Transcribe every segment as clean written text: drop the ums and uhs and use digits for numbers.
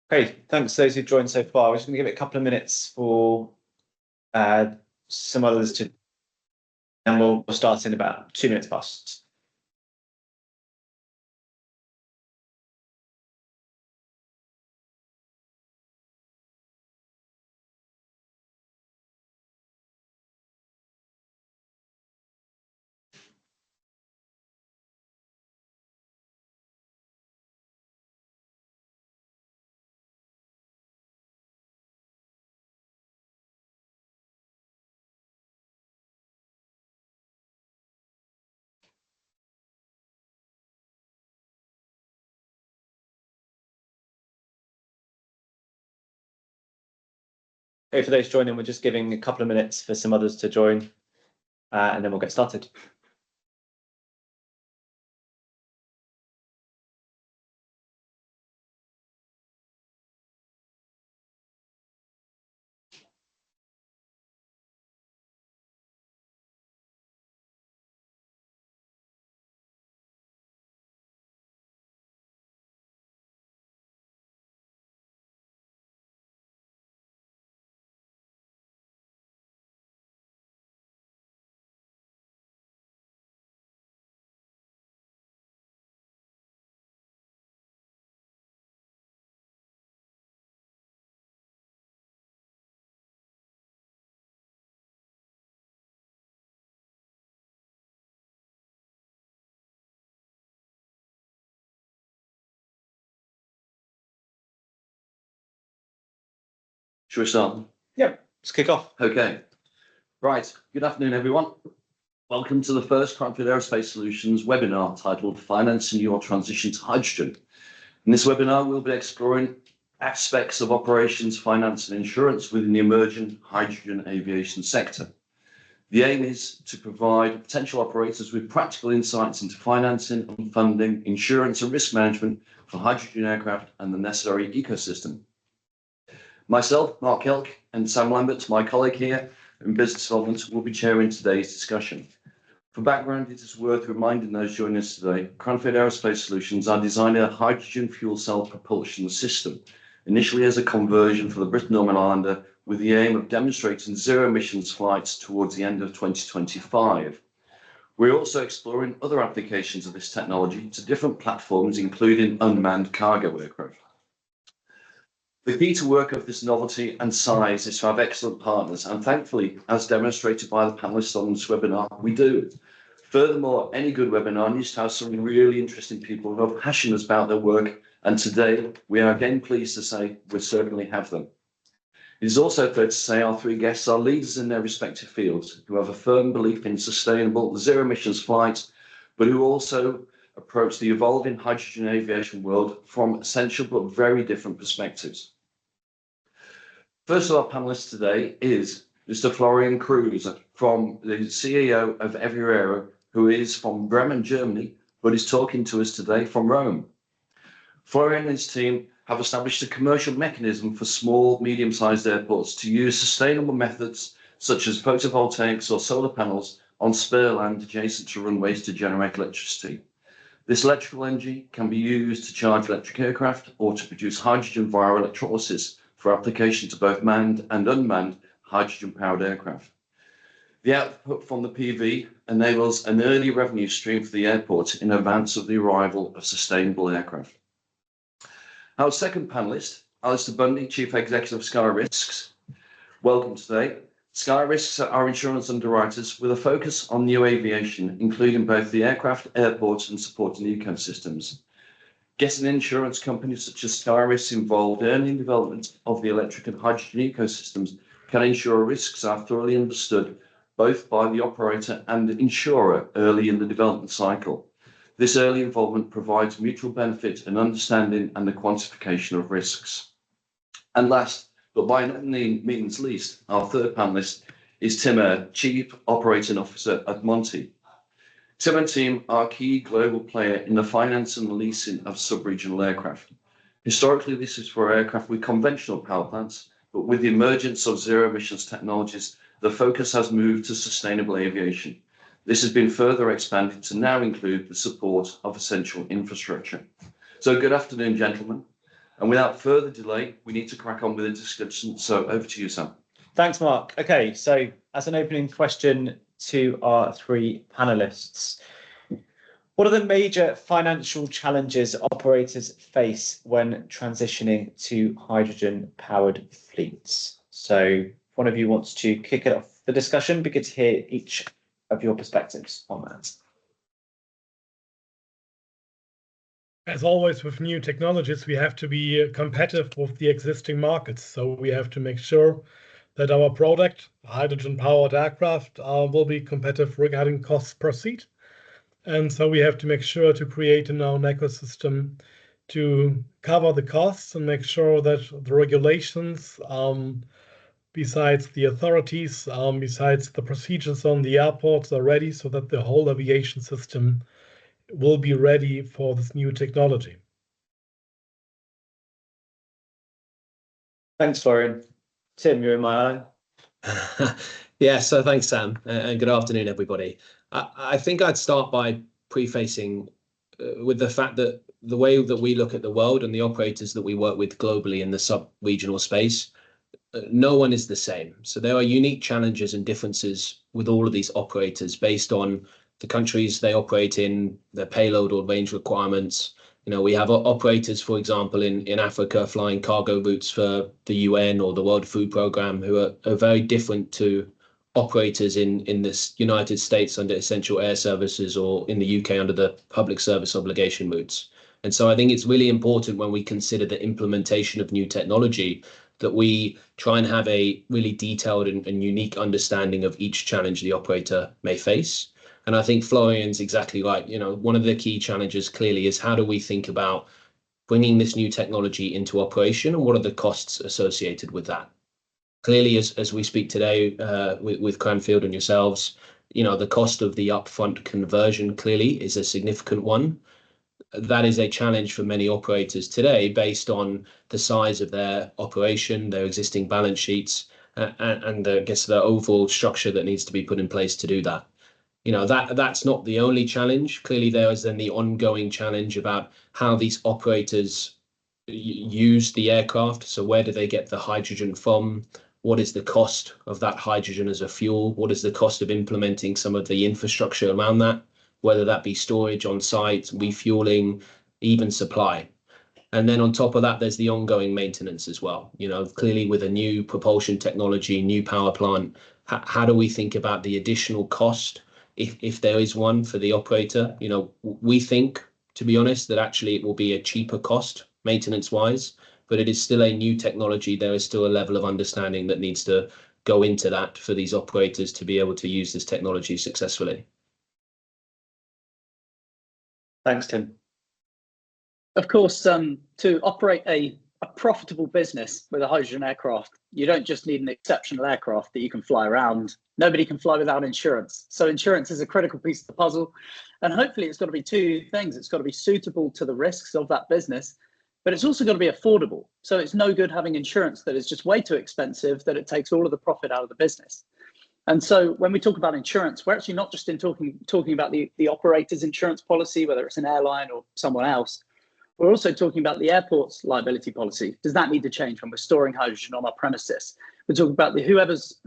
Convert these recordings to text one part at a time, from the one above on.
Great, thanks to those who've joined so far. We're just going to give it a couple of minutes for some others to, and we'll start in about 2 minutes past. Okay, for those joining, we're just giving a couple of minutes for some others to join, and then we'll get started. Shall we start? Yeah, let's kick off. Okay. Right. Good afternoon, everyone. Welcome to the first Cranfield Aerospace Solutions webinar titled Financing Your Transition to Hydrogen. In this webinar, we'll be exploring aspects of operations, finance, and insurance within the emerging hydrogen aviation sector. The aim is to provide potential operators with practical insights into financing and funding, insurance, and risk management for hydrogen aircraft and the necessary ecosystem. Myself, Mark Kelk, and Sam Lambert, my colleague here in business development, will be chairing today's discussion. For background, it is worth reminding those joining us today, Cranfield Aerospace Solutions are designing a hydrogen fuel cell propulsion system, initially as a conversion for the Britten-Norman Islander, with the aim of demonstrating zero emissions flights towards the end of 2025. We're also exploring other applications of this technology to different platforms, including unmanned cargo aircraft. The key to work of this novelty and size is to have excellent partners, and thankfully, as demonstrated by the panelists on this webinar, we do. Furthermore, any good webinar needs to have some really interesting people who are passionate about their work, and today we are again pleased to say we certainly have them. It is also fair to say our three guests are leaders in their respective fields who have a firm belief in sustainable zero emissions flights, but who also approach the evolving hydrogen aviation world from essential but very different perspectives. First of our panelists today is Mr. Florian Kruse, from the CEO of Eviraero, who is from Bremen, Germany, but is talking to us today from Rome. Florian and his team have established a commercial mechanism for small, medium-sized airports to use sustainable methods such as photovoltaics or solar panels on spare land adjacent to runways to generate electricity. This electrical energy can be used to charge electric aircraft or to produce hydrogen via electrolysis for application to both manned and unmanned hydrogen-powered aircraft. The output from the PV enables an early revenue stream for the airport in advance of the arrival of sustainable aircraft. Our second panelist, Alistair Bundy, Chief Executive of Sky Risks. Welcome today. Sky Risks are insurance underwriters with a focus on new aviation, including both the aircraft, airports, and supporting ecosystems. Getting insurance companies such as Sky Risks involved early in development of the electric and hydrogen ecosystems can ensure risks are thoroughly understood both by the operator and the insurer early in the development cycle. This early involvement provides mutual benefit and understanding and the quantification of risks. And last, but by no means least, our third panelist is Tim Eyre, Chief Operating Officer at Monty. Tim and team are a key global player in the finance and leasing of sub-regional aircraft. Historically, this is for aircraft with conventional power plants, but with the emergence of zero emissions technologies, the focus has moved to sustainable aviation. This has been further expanded to now include the support of essential infrastructure. So good afternoon, gentlemen. And without further delay, we need to crack on with the discussion. So over to you, Sam. Thanks, Mark. Okay, so as an opening question to our three panelists, what are the major financial challenges operators face when transitioning to hydrogen-powered fleets? So if one of you wants to kick it off the discussion, be good to hear each of your perspectives on that. As always with new technologies, we have to be competitive with the existing markets. So we have to make sure that our product, hydrogen-powered aircraft, will be competitive regarding costs per seat. And so we have to make sure to create an own ecosystem to cover the costs and make sure that the regulations, besides the authorities, besides the procedures on the airports are ready so that the whole aviation system will be ready for this new technology. Thanks, Florian. Tim, you're in my eye. Yeah, so thanks, Sam, and good afternoon, everybody. I think I'd start by prefacing with the fact that the way that we look at the world and the operators that we work with globally in the sub-regional space, no one is the same. So there are unique challenges and differences with all of these operators based on the countries they operate in, their payload or range requirements. You know, we have operators, for example, in Africa flying cargo routes for the UN or the World Food Programme who are very different to operators in the United States under essential air services or in the UK under the public service obligation routes. And so I think it's really important when we consider the implementation of new technology that we try and have a really detailed and unique understanding of each challenge the operator may face. And I think Florian's exactly right. You know, one of the key challenges clearly is how do we think about bringing this new technology into operation and what are the costs associated with that? Clearly, as we speak today with Cranfield and yourselves, you know, the cost of the upfront conversion clearly is a significant one. That is a challenge for many operators today based on the size of their operation, their existing balance sheets, and I guess the overall structure that needs to be put in place to do that. You know, that's not the only challenge. Clearly, there is then the ongoing challenge about how these operators use the aircraft. So where do they get the hydrogen from? What is the cost of that hydrogen as a fuel? What is the cost of implementing some of the infrastructure around that, whether that be storage on site, refueling, even supply? And then on top of that, there's the ongoing maintenance as well. You know, clearly with a new propulsion technology, new power plant, how do we think about the additional cost if there is one for the operator? You know, we think, to be honest, that actually it will be a cheaper cost maintenance wise, but it is still a new technology. There is still a level of understanding that needs to go into that for these operators to be able to use this technology successfully. Thanks, Tim. Of course, to operate a profitable business with a hydrogen aircraft, you don't just need an exceptional aircraft that you can fly around. Nobody can fly without insurance. So insurance is a critical piece of the puzzle. And hopefully it's got to be two things. It's got to be suitable to the risks of that business, but it's also got to be affordable. So it's no good having insurance that is just way too expensive, that it takes all of the profit out of the business. And so when we talk about insurance, we're actually not just talking about the operator's insurance policy, whether it's an airline or someone else. We're also talking about the airport's liability policy. Does that need to change when we're storing hydrogen on our premises? We're talking about whoever's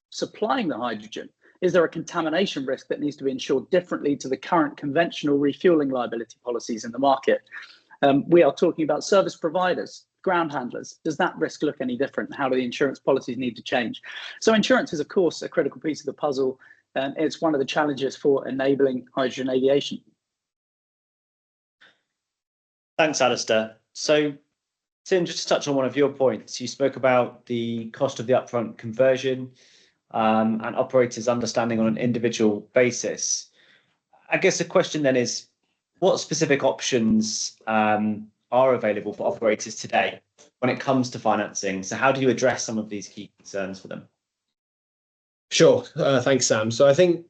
supplying the hydrogen. Is there a contamination risk that needs to be insured differently to the current conventional refueling liability policies in the market? We are talking about service providers, ground handlers. Does that risk look any different? How do the insurance policies need to change? So insurance is, of course, a critical piece of the puzzle, and it's one of the challenges for enabling hydrogen aviation. Thanks, Alistair. So, Tim, just to touch on one of your points, you spoke about the cost of the upfront conversion and operators understanding on an individual basis. I guess the question then is, what specific options are available for operators today when it comes to financing? So how do you address some of these key concerns for them? Sure. Thanks, Sam. So I think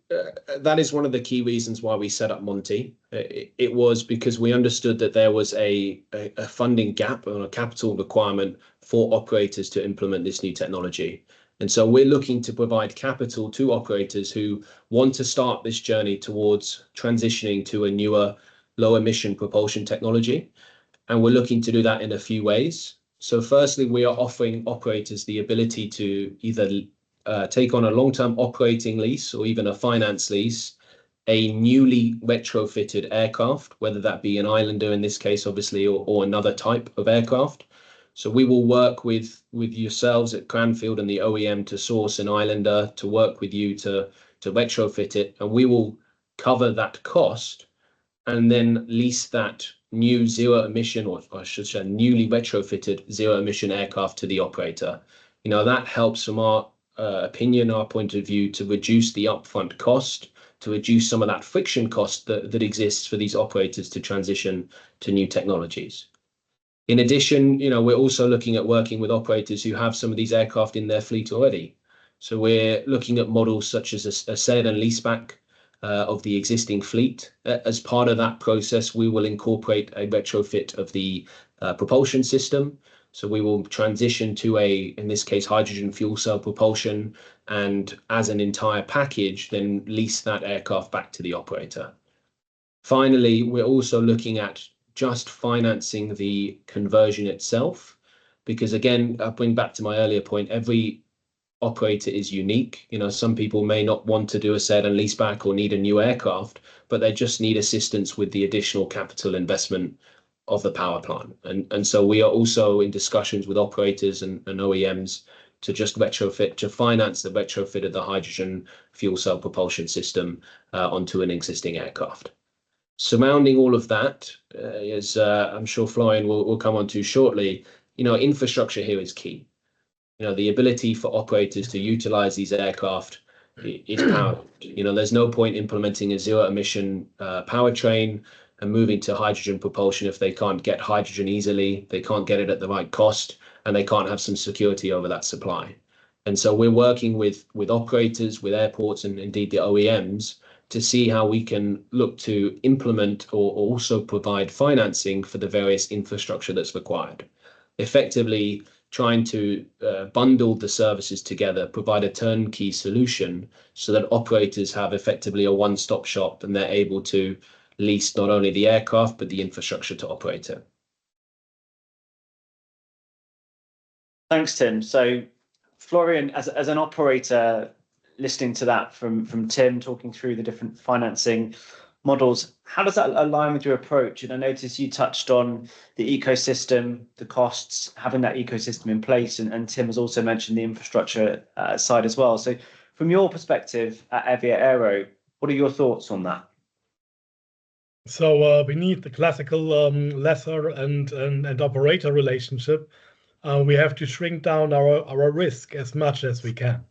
that is one of the key reasons why we set up Monty. It was because we understood that there was a funding gap or a capital requirement for operators to implement this new technology. And so we're looking to provide capital to operators who want to start this journey towards transitioning to a newer, low emission propulsion technology. And we're looking to do that in a few ways. So firstly, we are offering operators the ability to either take on a long-term operating lease or even a finance lease, a newly retrofitted aircraft, whether that be an Islander in this case, obviously, or another type of aircraft. So we will work with yourselves at Cranfield and the OEM to source an Islander, to work with you to retrofit it, and we will cover that cost and then lease that new zero emission, or I should say newly retrofitted zero emission aircraft to the operator. You know, that helps from our opinion, our point of view, to reduce the upfront cost, to reduce some of that friction cost that exists for these operators to transition to new technologies. In addition, you know, we're also looking at working with operators who have some of these aircraft in their fleet already. So we're looking at models such as a sale and leaseback of the existing fleet. As part of that process, we will incorporate a retrofit of the propulsion system. So we will transition to in this case, hydrogen fuel cell propulsion, and as an entire package, then lease that aircraft back to the operator. Finally, we're also looking at just financing the conversion itself, because again, I'll bring back to my earlier point, every operator is unique. You know, some people may not want to do a sale and leaseback or need a new aircraft, but they just need assistance with the additional capital investment of the power plant. And so we are also in discussions with operators and OEMs to just retrofit, to finance the retrofit of the hydrogen fuel cell propulsion system onto an existing aircraft. Surrounding all of that, as I'm sure Florian will come on to shortly, you know, infrastructure here is key. You know, the ability for operators to utilize these aircraft is paramount. You know, there's no point implementing a zero emission powertrain and moving to hydrogen propulsion if they can't get hydrogen easily, they can't get it at the right cost, and they can't have some security over that supply. And so we're working with operators, with airports, and indeed the OEMs to see how we can look to implement or also provide financing for the various infrastructure that's required. Effectively trying to bundle the services together, provide a turnkey solution so that operators have effectively a one-stop shop and they're able to lease not only the aircraft, but the infrastructure to operate it. Thanks, Tim. So Florian, as an operator, listening to that from Tim talking through the different financing models, how does that align with your approach? And I noticed you touched on the ecosystem, the costs, having that ecosystem in place, and Tim has also mentioned the infrastructure side as well. So from your perspective at Evia Aero, what are your thoughts on that? So beneath the classical lessor and operator relationship, we have to shrink down our risk as much as we can.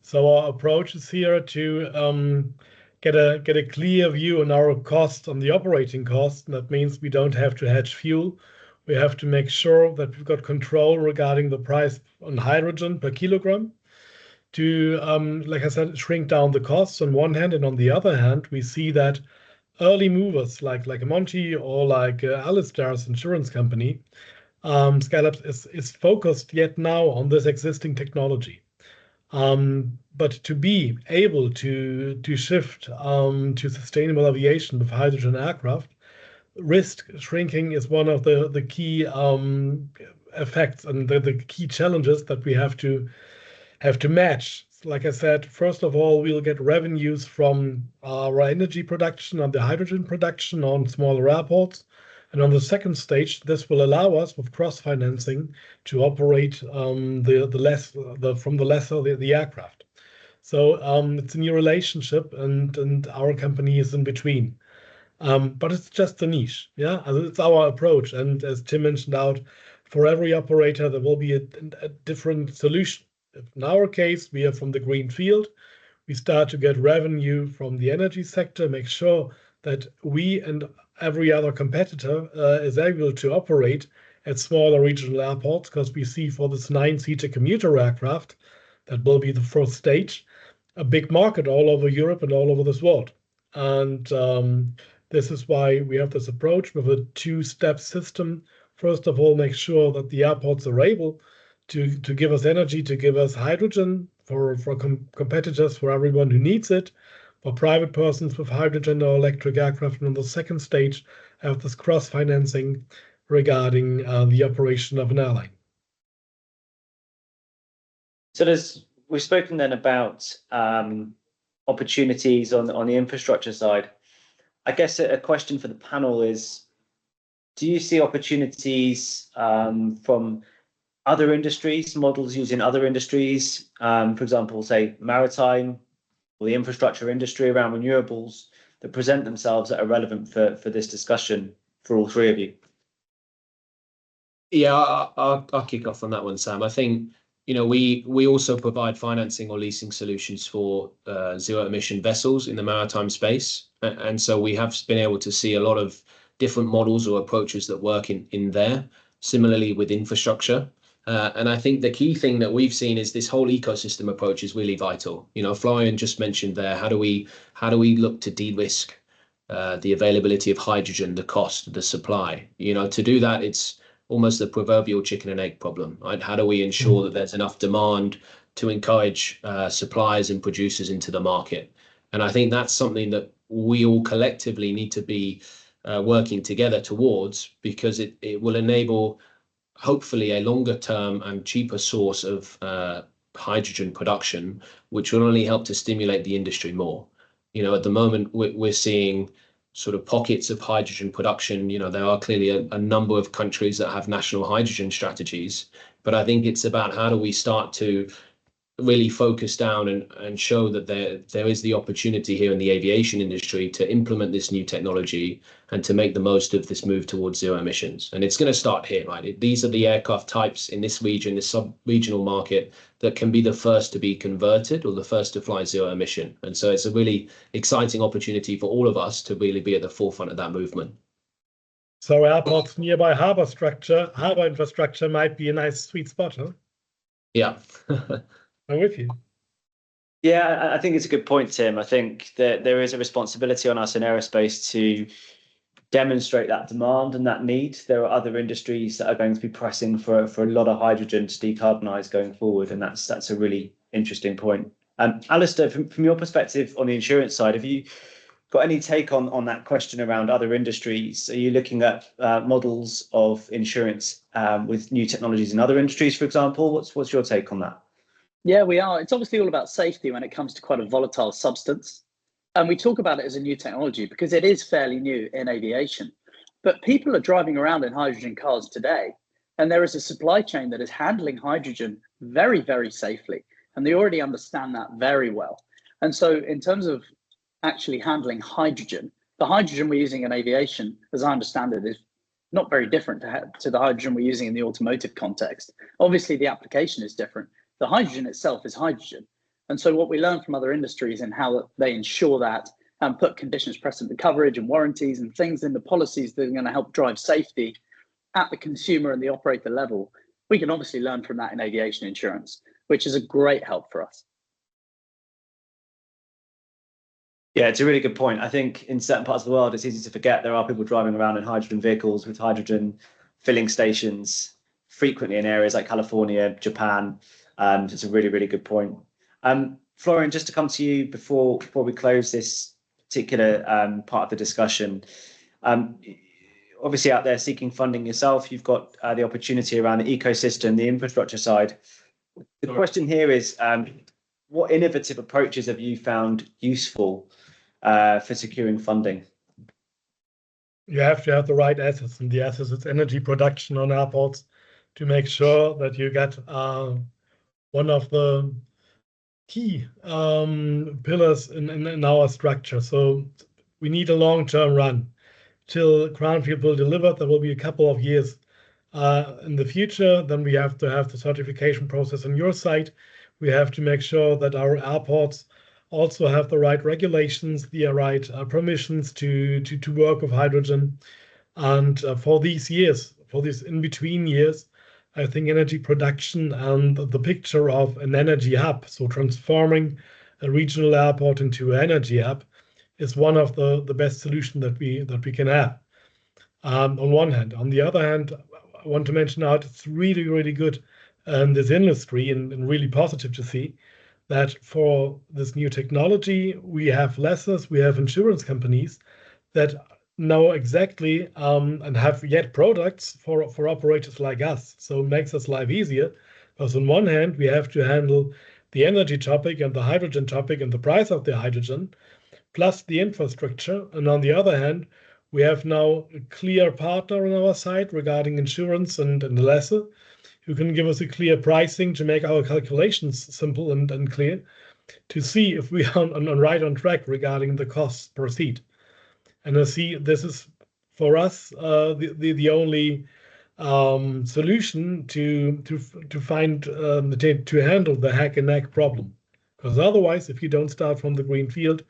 So our approach is here to get a clear view on our cost, on the operating cost. And that means we don't have to hedge fuel. We have to make sure that we've got control regarding the price on hydrogen per kilogram to, like I said, shrink down the costs on one hand. And on the other hand, we see that early movers like Monty or like Alistair's insurance company, Skylab is focused yet now on this existing technology. But to be able to shift to sustainable aviation with hydrogen aircraft, risk shrinking is one of the key effects and the key challenges that we have to match. Like I said, first of all, we'll get revenues from our energy production and the hydrogen production on smaller airports. And on the second stage, this will allow us with cross-financing to operate from the lessor the aircraft. So it's a new relationship, and our company is in between. But it's just a niche, yeah. It's our approach, and as Tim mentioned out, for every operator there will be a different solution. In our case, we are from the green field. We start to get revenue from the energy sector, make sure that we and every other competitor is able to operate at smaller regional airports, because we see for this 9-seater commuter aircraft, that will be the first stage, a big market all over Europe and all over this world. And this is why we have this approach with a two-step system. First of all, make sure that the airports are able to give us energy, to give us hydrogen for competitors, for everyone who needs it, for private persons with hydrogen or electric aircraft. And on the second stage, have this cross-financing regarding the operation of an airline. So we've spoken then about opportunities on the infrastructure side. I guess a question for the panel is, do you see opportunities from other industries, models used in other industries, for example, say maritime or the infrastructure industry around renewables, that present themselves that are relevant for this discussion for all three of you? Yeah, I'll kick off on that one, Sam. I think, we also provide financing or leasing solutions for zero emission vessels in the maritime space. And so we have been able to see a lot of different models or approaches that work in there, similarly with infrastructure. And I think the key thing that we've seen is this whole ecosystem approach is really vital. Florian just mentioned there, how do we look to de-risk the availability of hydrogen, the cost, the supply? To do that, it's almost the proverbial chicken and egg problem, right? How do we ensure that there's enough demand to encourage suppliers and producers into the market? And I think that's something that we all collectively need to be working together towards, because it will enable hopefully a longer term and cheaper source of hydrogen production, which will only help to stimulate the industry more. At the moment, we're seeing sort of pockets of hydrogen production. There are clearly a number of countries that have national hydrogen strategies, but I think it's about how do we start to really focus down and show that there is the opportunity here in the aviation industry to implement this new technology and to make the most of this move towards zero emissions. And it's going to start here, right? These are the aircraft types in this region, this sub-regional market, that can be the first to be converted or the first to fly zero emission. And so it's a really exciting opportunity for all of us to really be at the forefront of that movement. So airports nearby harbor infrastructure might be a nice sweet spot, huh? Yeah. I'm with you. Yeah, I think it's a good point, Tim. I think that there is a responsibility on us in aerospace to demonstrate that demand and that need. There are other industries that are going to be pressing for a lot of hydrogen to decarbonize going forward, and that's a really interesting point. Alistair, from your perspective on the insurance side, have you got any take on that question around other industries? Are you looking at models of insurance with new technologies in other industries, for example? What's your take on that? Yeah, we are. It's obviously all about safety when it comes to quite a volatile substance. And we talk about it as a new technology because it is fairly new in aviation. But people are driving around in hydrogen cars today, and there is a supply chain that is handling hydrogen very, very safely. And they already understand that very well. And so in terms of actually handling hydrogen, the hydrogen we're using in aviation, as I understand it, is not very different to the hydrogen we're using in the automotive context. Obviously, the application is different. The hydrogen itself is hydrogen. And so what we learn from other industries and how they ensure that and put conditions precedent to coverage and warranties and things in the policies that are going to help drive safety at the consumer and the operator level, we can obviously learn from that in aviation insurance, which is a great help for us. Yeah, it's a really good point. I think in certain parts of the world, it's easy to forget there are people driving around in hydrogen vehicles with hydrogen filling stations frequently in areas like California, Japan. So it's a really, really good point. Florian, just to come to you before we close this particular part of the discussion. Obviously out there seeking funding yourself, you've got the opportunity around the ecosystem, the infrastructure side. The question here is, what innovative approaches have you found useful for securing funding? You have to have the right assets, and the assets is energy production on airports to make sure that you get one of the key pillars in our structure. So we need a long-term run till Cranfield will deliver. There will be a couple of years in the future. Then we have to have the certification process on your side. We have to make sure that our airports also have the right regulations, the right permissions to work with hydrogen. And for these years, for these in-between years, I think energy production and the picture of an energy hub, so transforming a regional airport into an energy hub, is one of the best solutions that we can have. On one hand, on the other hand, I want to mention out it's really, really good in this industry and really positive to see that for this new technology, we have lessors, we have insurance companies that know exactly and have yet products for operators like us. So it makes us life easier, because on one hand, we have to handle the energy topic and the hydrogen topic and the price of the hydrogen, plus the infrastructure. And on the other hand, we have now a clear partner on our side regarding insurance and the lesser, who can give us a clear pricing to make our calculations simple and clear, to see if we are right on track regarding the costs per seat. And I see this is for us the only solution to find to handle the hack and neck problem. Because otherwise, if you don't start from the green field,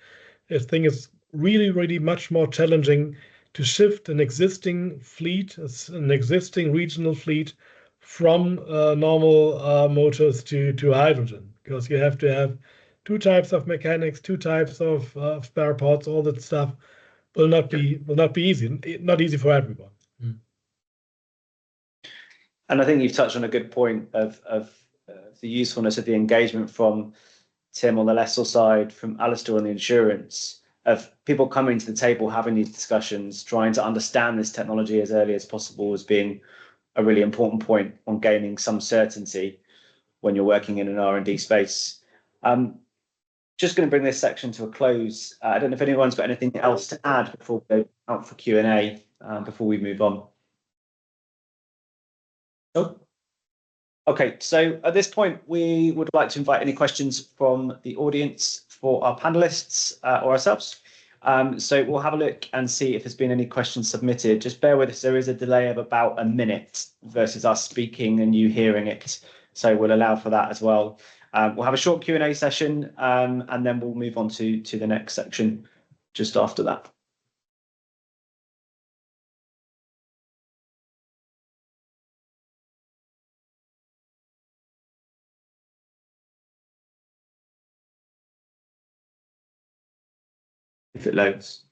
this thing is really much more challenging to shift an existing fleet, an existing regional fleet, from normal motors to hydrogen, because you have to have two types of mechanics, two types of spare parts, all that stuff will not be easy, not easy for everyone. And I think you've touched on a good point of the usefulness of the engagement from Tim on the lessor side, from Alistair on the insurance, of people coming to the table, having these discussions, trying to understand this technology as early as possible as being a really important point on gaining some certainty when you're working in an R&D space. Just going to bring this section to a close. I don't know if anyone's got anything else to add before we go out for Q&A, before we move on. Oh. Okay, so at this point, we would like to invite any questions from the audience for our panelists or ourselves. So we'll have a look and see if there's been any questions submitted. Just bear with us, there is a delay of about a minute versus us speaking and you hearing it. So we'll allow for that as well. We'll have a short Q&A session and then we'll move on to the next section just after that. If it loads.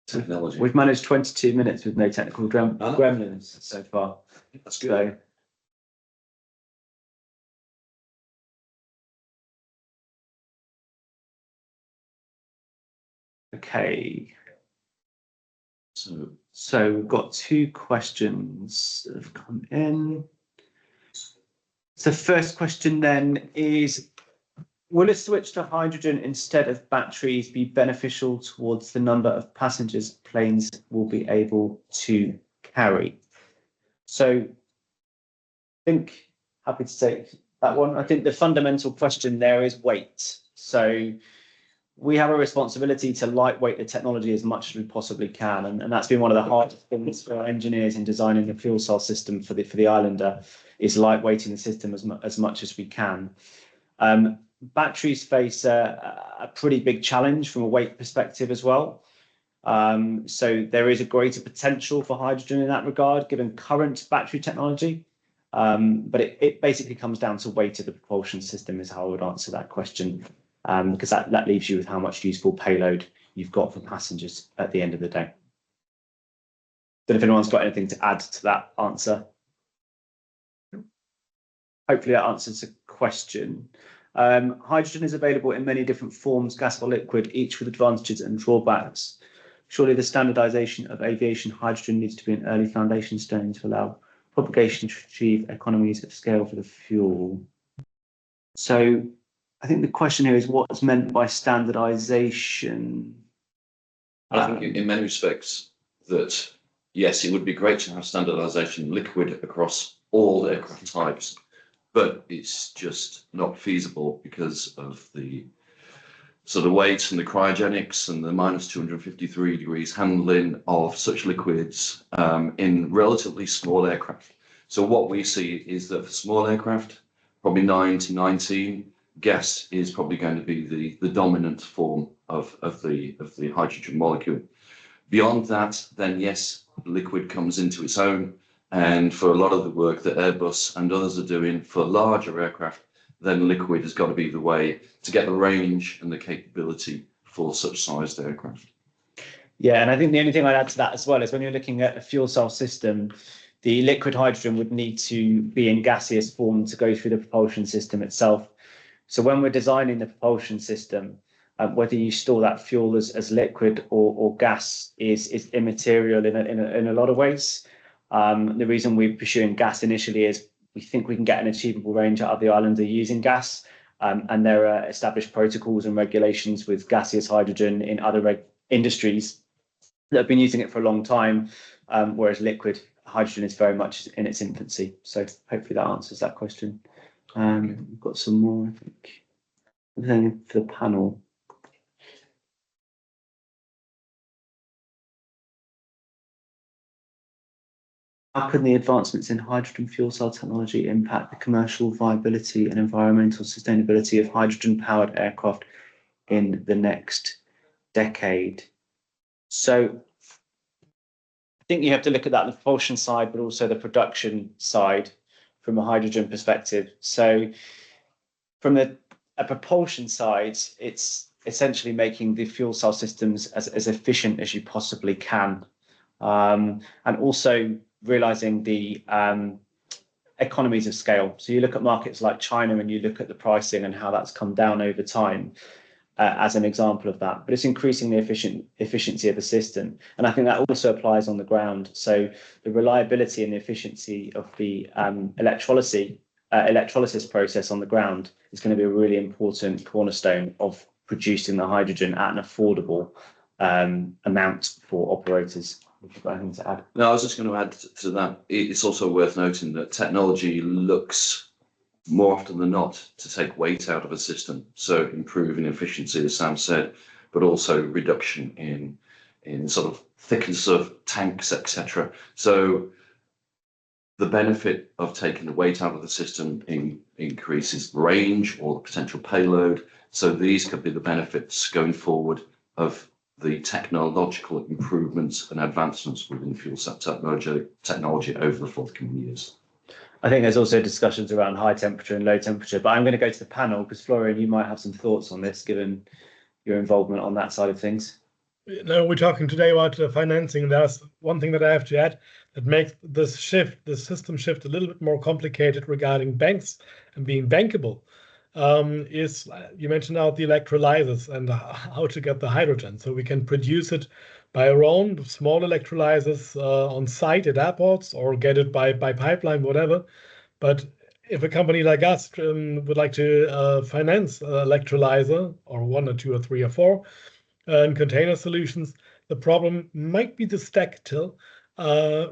Technology. We've managed 22 minutes with no technical gremlins so far. That's good. Okay. So we've got two questions that have come in. So first question then is, will a switch to hydrogen instead of batteries be beneficial towards the number of passengers planes will be able to carry? So I think, happy to take that one. I think the fundamental question there is weight. So we have a responsibility to lightweight the technology as much as we possibly can. And that's been one of the hardest things for our engineers in designing the fuel cell system for the Islander, is lightweighting the system as much as we can. Batteries face a pretty big challenge from a weight perspective as well. So there is a greater potential for hydrogen in that regard, given current battery technology. But it basically comes down to weight of the propulsion system is how I would answer that question, because that leaves you with how much useful payload you've got for passengers at the end of the day. Don't know if anyone's got anything to add to that answer. Hopefully that answers the question. Hydrogen is available in many different forms, gas or liquid, each with advantages and drawbacks. Surely the standardization of aviation hydrogen needs to be an early foundation stone to allow propagation to achieve economies of scale for the fuel. So I think the question here is what's meant by standardization. I think in many respects that, yes, it would be great to have standardization liquid across all aircraft types, but it's just not feasible because of the sort of weight and the cryogenics and the minus 253 degrees handling of such liquids in relatively small aircraft. So what we see is that for small aircraft, probably 9 to 19, gas is probably going to be the dominant form of the hydrogen molecule. Beyond that, then yes, liquid comes into its own. And for a lot of the work that Airbus and others are doing for larger aircraft, then liquid has got to be the way to get the range and the capability for such sized aircraft. Yeah, and I think the only thing I'd add to that as well is when you're looking at a fuel cell system, the liquid hydrogen would need to be in gaseous form to go through the propulsion system itself. So when we're designing the propulsion system, Whether you store that fuel as liquid or gas is immaterial in a lot of ways. The reason we're pursuing gas initially is we think we can get an achievable range out of the islands are using gas, and there are established protocols and regulations with gaseous hydrogen in other industries that have been using it for a long time, whereas liquid hydrogen is very much in its infancy. So hopefully that answers that question. We've got some more, I think. Then for the panel. How can the advancements in hydrogen fuel cell technology impact the commercial viability and environmental sustainability of hydrogen-powered aircraft in the next decade? So I think you have to look at that on the propulsion side, but also the production side from a hydrogen perspective. So from a propulsion side, it's essentially making the fuel cell systems as efficient as you possibly can. And also realizing the economies of scale. So you look at markets like China and you look at the pricing and how that's come down over time as an example of that. But it's increasing the efficiency of the system. And I think that also applies on the ground. So the reliability and the efficiency of the electrolysis process on the ground is going to be a really important cornerstone of producing the hydrogen at an affordable amount for operators. Have you got anything to add? No, I was just going to add to that. It's also worth noting that technology looks more often than not to take weight out of a system. So improving efficiency, as Sam said, but also reduction in sort of thickness of tanks, etc. So the benefit of taking the weight out of the system increases range or the potential payload. So these could be the benefits going forward of the technological improvements and advancements within fuel cell technology over the forthcoming years. I think there's also discussions around high temperature and low temperature, but I'm going to go to the panel because Florian, you might have some thoughts on this, given your involvement on that side of things. No, we're talking today about financing. There's one thing that I have to add that makes this system shift a little bit more complicated regarding banks and being bankable. Is you mentioned out the electrolyzers and how to get the hydrogen. So we can produce it by our own small electrolyzers on site at airports or get it by pipeline, whatever. But if a company like us would like to finance electrolyzer or 1 or 2 or 3 or 4 and container solutions, the problem might be the stack till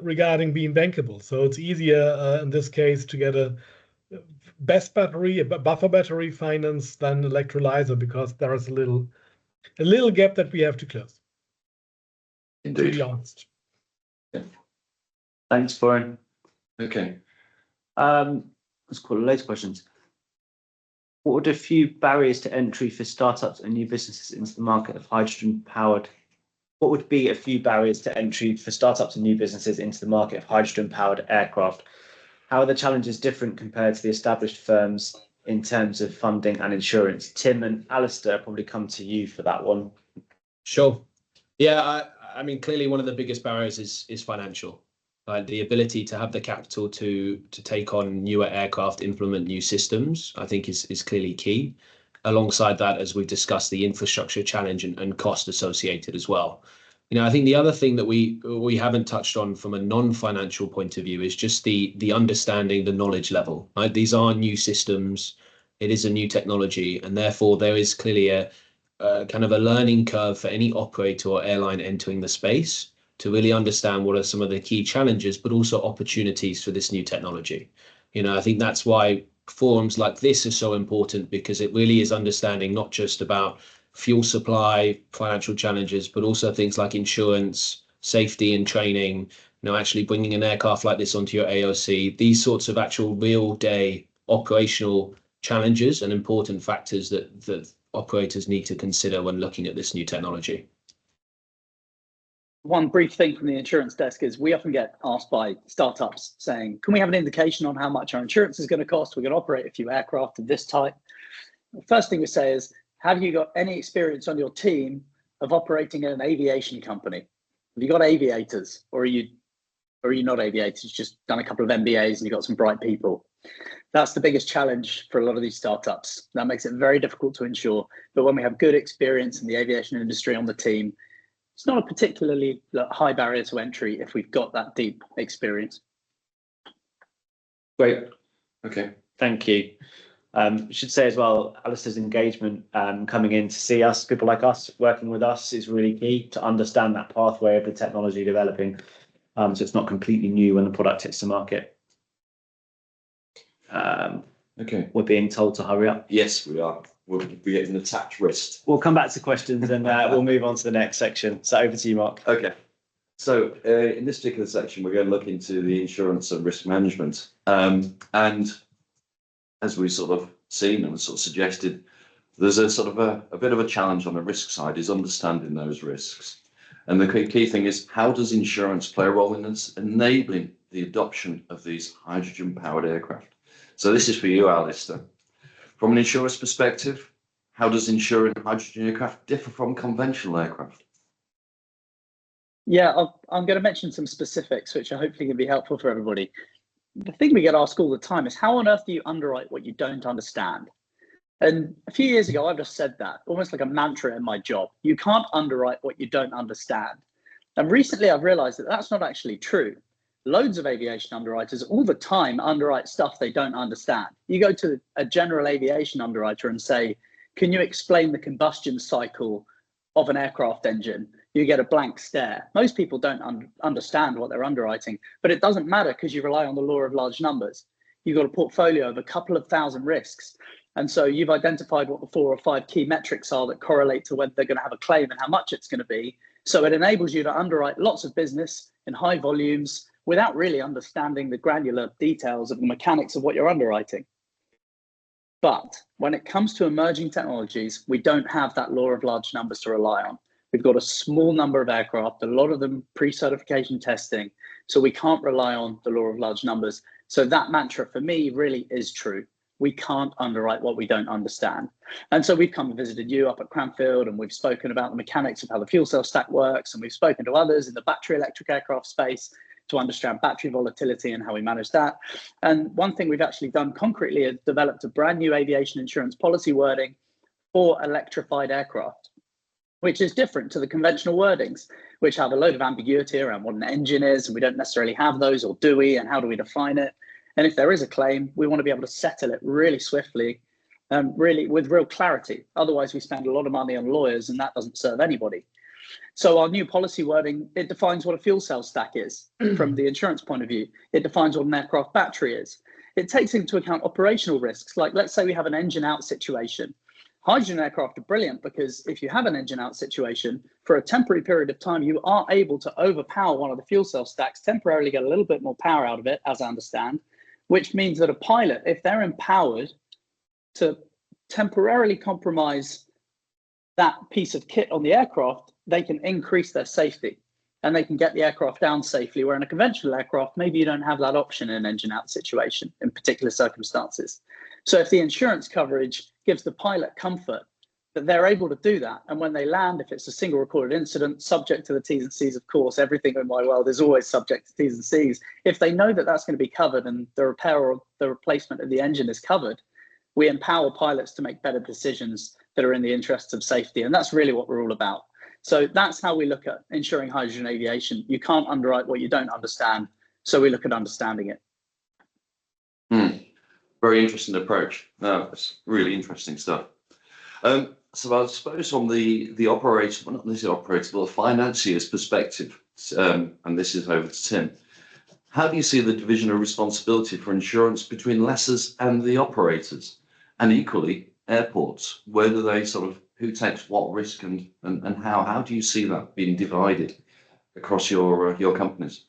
regarding being bankable. So it's easier in this case to get a best battery, a buffer battery finance than electrolyzer because there is a little gap that we have to close. Indeed. To be honest. Yeah. Thanks, Florian. Okay. Let's call it later questions. What would a few barriers to entry for startups and new businesses into the market of hydrogen powered? What would be a few barriers to entry for startups and new businesses into the market of hydrogen powered aircraft? How are the challenges different compared to the established firms in terms of funding and insurance? Tim and Alistair probably come to you for that one. Sure. Yeah, I mean, clearly one of the biggest barriers is financial. The ability to have the capital to take on newer aircraft, implement new systems, I think is clearly key. Alongside that, as we've discussed, the infrastructure challenge and cost associated as well. You know, I think the other thing that we haven't touched on from a non-financial point of view is just the understanding, the knowledge level. Right? These are new systems. It is a new technology, and therefore there is clearly a kind of a learning curve for any operator or airline entering the space to really understand what are some of the key challenges, but also opportunities for this new technology. You know, I think that's why forums like this are so important, because it really is understanding not just about fuel supply, financial challenges, but also things like insurance, safety and training, you know, actually bringing an aircraft like this onto your AOC, these sorts of actual real day operational challenges and important factors that operators need to consider when looking at this new technology. One brief thing from the insurance desk is we often get asked by startups saying, can we have an indication on how much our insurance is going to cost? We're going to operate a few aircraft of this type. The first thing we say is, have you got any experience on your team of operating in an aviation company? Have you got aviators, or are you not aviators? You've just done a couple of MBAs and you've got some bright people. That's the biggest challenge for a lot of these startups. That makes it very difficult to insure. But when we have good experience in the aviation industry on the team, it's not a particularly high barrier to entry if we've got that deep experience. Great. Okay. Thank you. I should say as well, Alistair's engagement coming in to see us, people like us working with us, is really key to understand that pathway of the technology developing. So it's not completely new when the product hits the market. Okay. We're being told to hurry up. Yes, we are. We'll be getting an attached wrist. We'll come back to questions and we'll move on to the next section. So over to you, Mark. Okay. So in this particular section, we're going to look into the insurance and risk management. And as we sort of seen and sort of suggested, there's a sort of a bit of a challenge on the risk side is understanding those risks. And the key thing is, how does insurance play a role in this, enabling the adoption of these hydrogen-powered aircraft? So this is for you, Alistair. From an insurer's perspective, how does insuring hydrogen aircraft differ from conventional aircraft? Yeah, I'm going to mention some specifics, which are hopefully going to be helpful for everybody. The thing we get asked all the time is, how on earth do you underwrite what you don't understand? And a few years ago, I've just said that, almost like a mantra in my job. You can't underwrite what you don't understand. And recently, I've realized that that's not actually true. Loads of aviation underwriters all the time underwrite stuff they don't understand. You go to a general aviation underwriter and say, can you explain the combustion cycle of an aircraft engine? You get a blank stare. Most people don't understand what they're underwriting, but it doesn't matter because you rely on the law of large numbers. You've got a portfolio of a couple of thousand risks. And so you've identified what the 4 or 5 key metrics are that correlate to whether they're going to have a claim and how much it's going to be. So it enables you to underwrite lots of business in high volumes without really understanding the granular details of the mechanics of what you're underwriting. But when it comes to emerging technologies, we don't have that law of large numbers to rely on. We've got a small number of aircraft, a lot of them pre-certification testing, so we can't rely on the law of large numbers. So that mantra for me really is true. We can't underwrite what we don't understand. And so we've come and visited you up at Cranfield, and we've spoken about the mechanics of how the fuel cell stack works, and we've spoken to others in the battery electric aircraft space to understand battery volatility and how we manage that. And one thing we've actually done concretely is developed a brand new aviation insurance policy wording for electrified aircraft, which is different to the conventional wordings, which have a load of ambiguity around what an engine is, and we don't necessarily have those, or do we, and how do we define it? And if there is a claim, we want to be able to settle it really swiftly, really with real clarity. Otherwise, we spend a lot of money on lawyers, and that doesn't serve anybody. So our new policy wording, it defines what a fuel cell stack is from the insurance point of view. It defines what an aircraft battery is. It takes into account operational risks, like let's say we have an engine out situation. Hydrogen aircraft are brilliant because if you have an engine out situation, for a temporary period of time, you are able to overpower one of the fuel cell stacks, temporarily get a little bit more power out of it, as I understand, which means that a pilot, if they're empowered to temporarily compromise that piece of kit on the aircraft, they can increase their safety and they can get the aircraft down safely, where in a conventional aircraft, maybe you don't have that option in an engine out situation in particular circumstances. So if the insurance coverage gives the pilot comfort that they're able to do that, and when they land, if it's a single recorded incident, subject to the T's and C's, of course, everything in my world is always subject to T's and C's. If they know that that's going to be covered and the repair or the replacement of the engine is covered, we empower pilots to make better decisions that are in the interests of safety. And that's really what we're all about. So that's how we look at insuring hydrogen aviation. You can't underwrite what you don't understand. So we look at understanding it. Very interesting approach. No, it's really interesting stuff. So I suppose on the operator, well, not necessarily operator, but the financier's perspective, and this is over to Tim. How do you see the division of responsibility for insurance between lessors and the operators, and equally airports? Where do they sort of, who takes what risk and how? How do you see that being divided across your companies?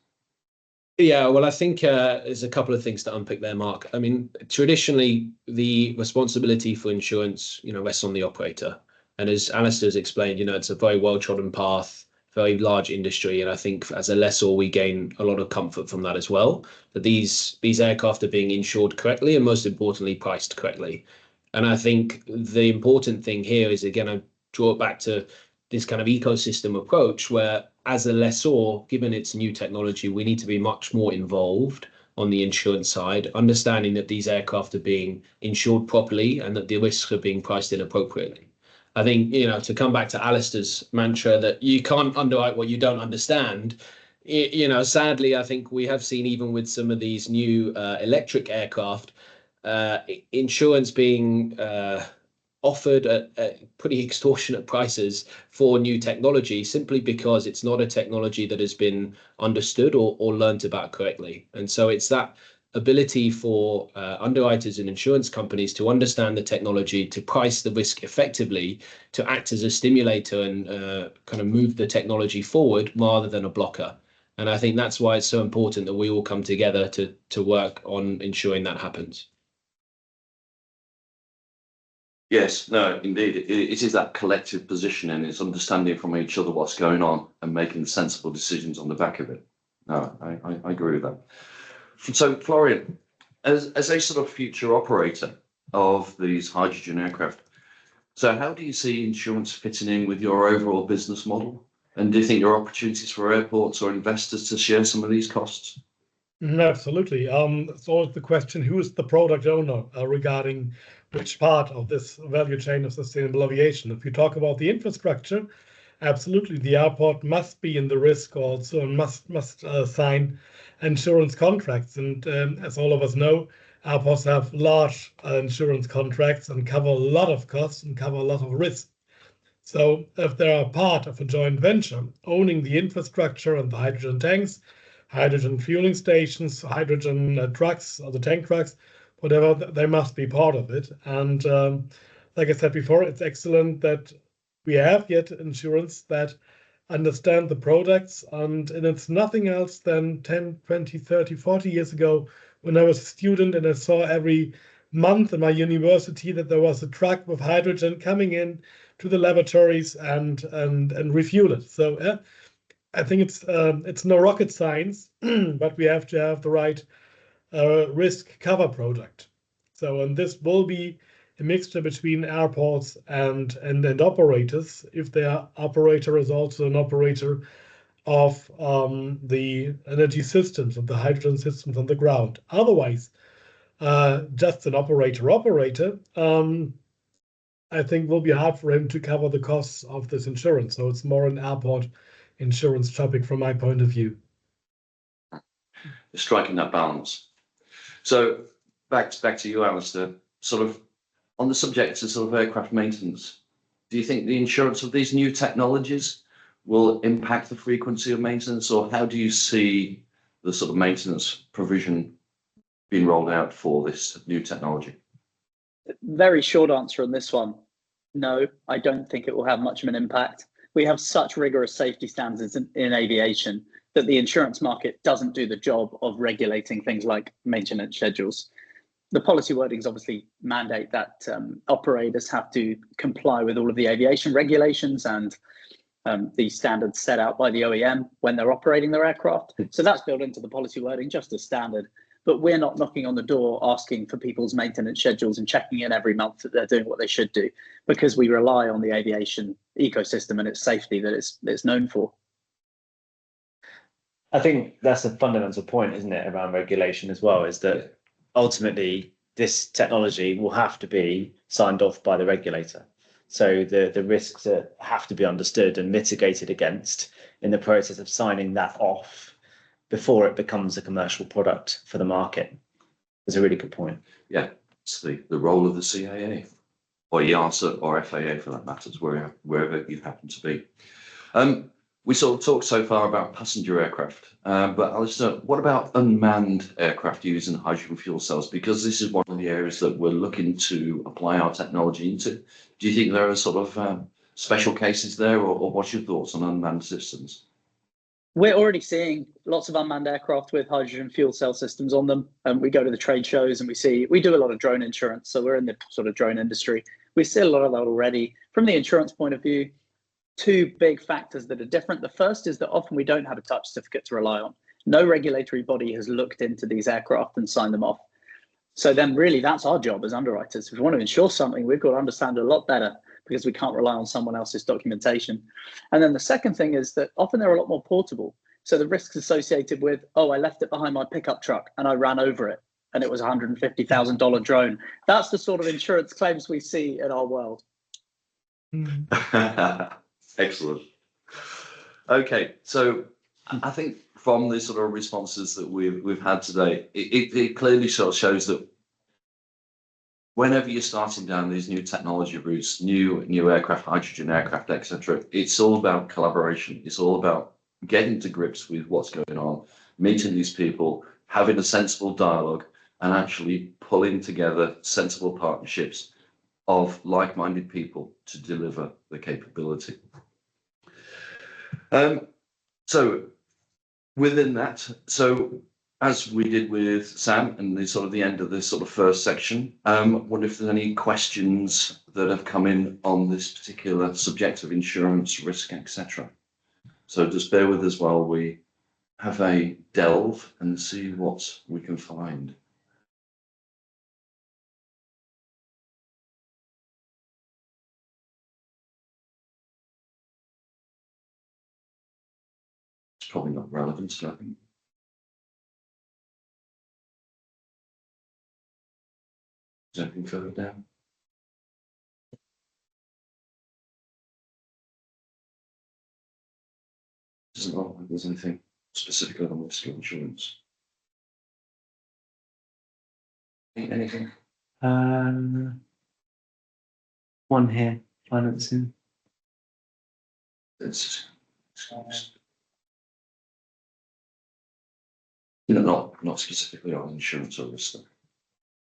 Yeah, well, I think there's a couple of things to unpick there, Mark. I mean, traditionally, the responsibility for insurance, rests on the operator. And as Alistair's explained, it's a very well-trodden path, very large industry. And I think as a lessor, we gain a lot of comfort from that as well, that these aircraft are being insured correctly and most importantly, priced correctly. And I think the important thing here is, again, I draw it back to this kind of ecosystem approach where as a lessor, given its new technology, we need to be much more involved on the insurance side, understanding that these aircraft are being insured properly and that the risks are being priced in appropriately. I think, to come back to Alistair's mantra that you can't underwrite what you don't understand, sadly, I think we have seen, even with some of these new electric aircraft, insurance being offered at pretty extortionate prices for new technology, simply because it's not a technology that has been understood or learnt about correctly. And so it's that ability for underwriters and insurance companies to understand the technology, to price the risk effectively, to act as a stimulator and kind of move the technology forward rather than a blocker. And I think that's why it's so important that we all come together to work on ensuring that happens. Yes, no, indeed. It is that collective position, and it's understanding from each other what's going on and making sensible decisions on the back of it. No, I agree with that. So, Florian, as a sort of future operator of these hydrogen aircraft, so how do you see insurance fitting in with your overall business model? And do you think there are opportunities for airports or investors to share some of these costs? Absolutely. It's always the question, who is the product owner regarding which part of this value chain of sustainable aviation? If you talk about the infrastructure, absolutely, the airport must be in the risk also and must sign insurance contracts. And as all of us know, airports have large insurance contracts and cover a lot of costs and cover a lot of risk. So if they are part of a joint venture owning the infrastructure and the hydrogen tanks, hydrogen fueling stations, hydrogen trucks, or the tank trucks, whatever, they must be part of it. And like I said before, it's excellent that we have yet insurance that understand the products. And it's nothing else than 10, 20, 30, 40 years ago when I was a student and I saw every month in my university that there was a truck with hydrogen coming in to the laboratories and refuel it. So I think it's no rocket science, but we have to have the right risk cover product. So, and this will be a mixture between airports and operators, if their operator is also an operator of the energy systems, of the hydrogen systems on the ground. Otherwise, just an operator, I think will be hard for him to cover the costs of this insurance. So it's more an airport insurance topic from my point of view. Striking that balance. So back to you, Alistair, sort of on the subject of sort of aircraft maintenance, do you think the insurance of these new technologies will impact the frequency of maintenance, or how do you see the sort of maintenance provision being rolled out for this new technology? Very short answer on this one. No, I don't think it will have much of an impact. We have such rigorous safety standards in aviation that the insurance market doesn't do the job of regulating things like maintenance schedules. The policy wordings obviously mandate that operators have to comply with all of the aviation regulations and the standards set out by the OEM when they're operating their aircraft. So that's built into the policy wording just as standard. But we're not knocking on the door asking for people's maintenance schedules and checking in every month that they're doing what they should do, because we rely on the aviation ecosystem and its safety that it's known for. I think that's a fundamental point, isn't it, around regulation as well, is that ultimately this technology will have to be signed off by the regulator. So the risks that have to be understood and mitigated against in the process of signing that off before it becomes a commercial product for the market is a really good point. Yeah, it's the role of the CAA or EASA or FAA for that matter, wherever you happen to be. We sort of talked so far about passenger aircraft, but Alistair, what about unmanned aircraft using hydrogen fuel cells? Because this is one of the areas that we're looking to apply our technology into. Do you think there are sort of special cases there, or what's your thoughts on unmanned systems? We're already seeing lots of unmanned aircraft with hydrogen fuel cell systems on them. We go to the trade shows and we do a lot of drone insurance. So we're in the sort of drone industry. We see a lot of that already. From the insurance point of view, two big factors that are different. The first is that often we don't have a type certificate to rely on. No regulatory body has looked into these aircraft and signed them off. So then really that's our job as underwriters. If we want to insure something, we've got to understand it a lot better, because we can't rely on someone else's documentation. And then the second thing is that often they're a lot more portable. So the risks associated with, oh, I left it behind my pickup truck and I ran over it and it was a $150,000 drone. That's the sort of insurance claims we see in our world. Excellent. Okay, so I think from the sort of responses that we've had today, it clearly sort of shows that whenever you're starting down these new technology routes, new aircraft, hydrogen aircraft, etc., it's all about collaboration. It's all about getting to grips with what's going on, meeting these people, having a sensible dialogue, and actually pulling together sensible partnerships of like-minded people to deliver the capability. So within that, so as we did with Sam and the sort of the end of this sort of first section, wonder if there's any questions that have come in on this particular subject of insurance, risk, etc. So just bear with us while we have a delve and see what we can find. It's probably not relevant, I think. Is there anything further down? Doesn't look like there's anything specifically on risk or insurance. Anything? One here, financing. It's not specifically on insurance or risk.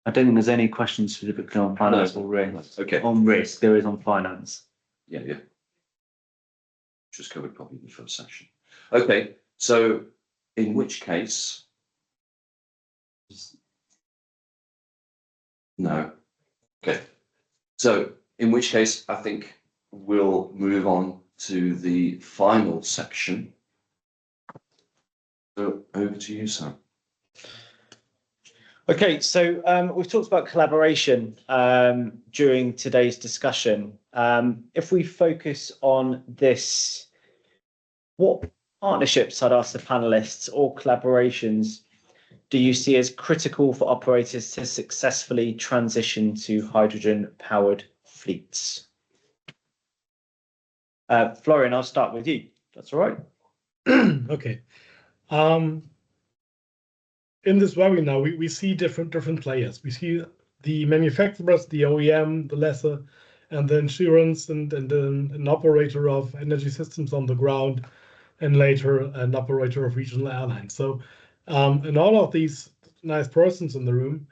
I don't think there's any questions specifically on finance or risk. Okay. On risk, there is on finance. Yeah. Just covered probably in the first section. Okay, so in which case, no. Okay, so in which case, I think we'll move on to the final section. So over to you, Sam. Okay, so we've talked about collaboration during today's discussion. If we focus on this, what partnerships, I'd ask the panelists, or collaborations do you see as critical for operators to successfully transition to hydrogen-powered fleets? Florian, I'll start with you. That's all right. Okay. In this webinar, we see different players. We see the manufacturers, the OEM, the lessor, and the insurance, and an operator of energy systems on the ground, and later an operator of regional airlines. So, and all of these nice persons in the room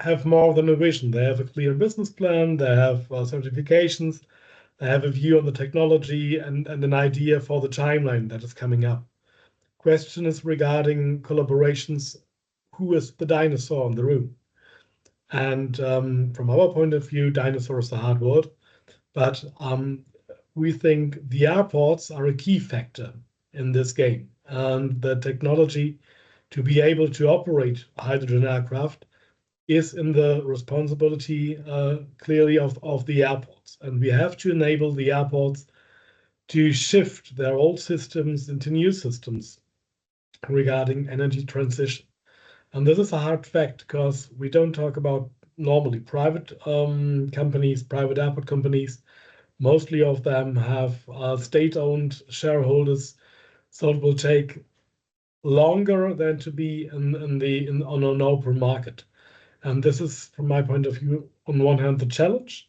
have more than a vision. They have a clear business plan, they have certifications, they have a view on the technology and an idea for the timeline that is coming up. Question is regarding collaborations, who is the dinosaur in the room? And from our point of view, dinosaur is a hard word, but we think the airports are a key factor in this game. And the technology to be able to operate hydrogen aircraft is in the responsibility clearly of the airports. And we have to enable the airports to shift their old systems into new systems regarding energy transition. And this is a hard fact because we don't talk about normally private companies, private airport companies. Mostly of them have state-owned shareholders, so it will take longer than to be on an open market. And this is, from my point of view, on one hand the challenge,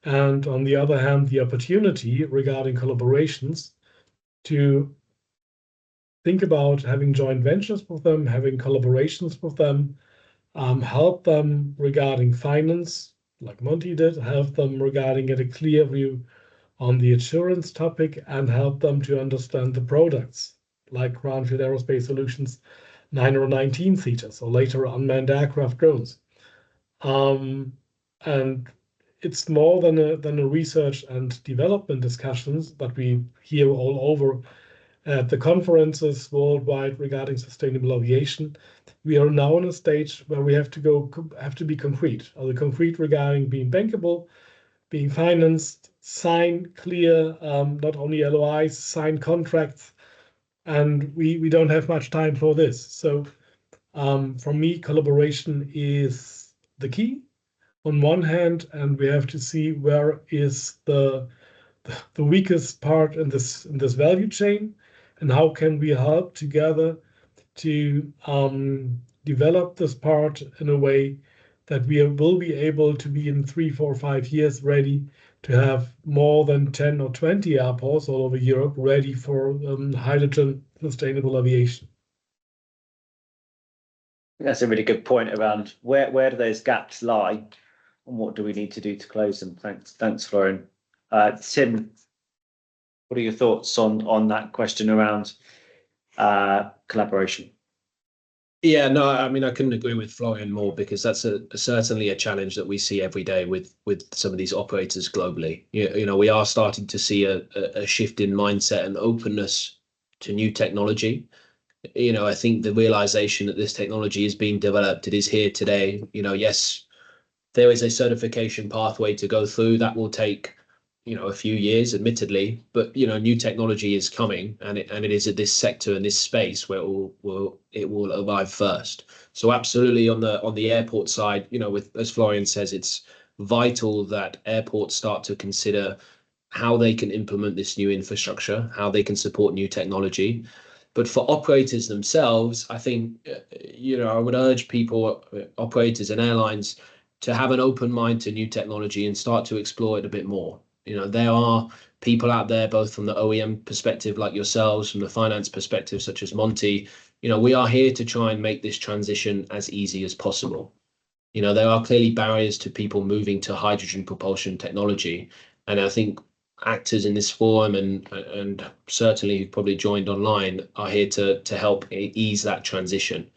and on the other hand the opportunity regarding collaborations to think about having joint ventures with them, having collaborations with them, help them regarding finance, like Monty did, help them regarding get a clear view on the insurance topic, and help them to understand the products, like Cranfield Aerospace Solutions 9 or 19 seaters, or later unmanned aircraft drones. And it's more than a research and development discussions that we hear all over at the conferences worldwide regarding sustainable aviation. We are now in a stage where we have to be concrete. The concrete regarding being bankable, being financed, sign clear, not only LOIs, sign contracts, and we don't have much time for this. So for me, collaboration is the key on one hand, and we have to see where is the weakest part in this value chain, and how can we help together to develop this part in a way that we will be able to be in 3, 4, 5 years ready to have more than 10 or 20 airports all over Europe ready for hydrogen sustainable aviation. That's a really good point around where do those gaps lie and what do we need to do to close them. Thanks, Florian. Tim, what are your thoughts on that question around collaboration? Yeah, no, I mean, I couldn't agree with Florian more, because that's certainly a challenge that we see every day with some of these operators globally. You know, we are starting to see a shift in mindset and openness to new technology. You know, I think the realization that this technology is being developed, it is here today. You know, yes, there is a certification pathway to go through that will take, you know, a few years, admittedly, but you know, new technology is coming, and it is at this sector and this space where it will arrive first. So absolutely on the airport side, you know, with, as Florian says, it's vital that airports start to consider how they can implement this new infrastructure, how they can support new technology. But for operators themselves, I think, you know, I would urge people, operators and airlines, to have an open mind to new technology and start to explore it a bit more. You know, there are people out there, both from the OEM perspective, like yourselves, from the finance perspective, such as Monty. You know, we are here to try and make this transition as easy as possible. You know, there are clearly barriers to people moving to hydrogen propulsion technology. And I think actors in this forum and certainly who've probably joined online are here to help ease that transition.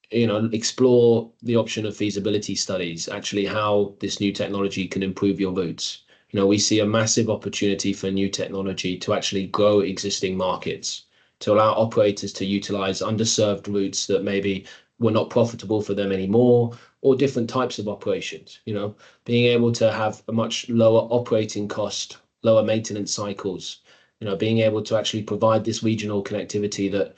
You know, explore the option of feasibility studies, actually how this new technology can improve your routes. You know, we see a massive opportunity for new technology to actually grow existing markets, to allow operators to utilize underserved routes that maybe were not profitable for them anymore, or different types of operations. You know, being able to have a much lower operating cost, lower maintenance cycles, you know, being able to actually provide this regional connectivity that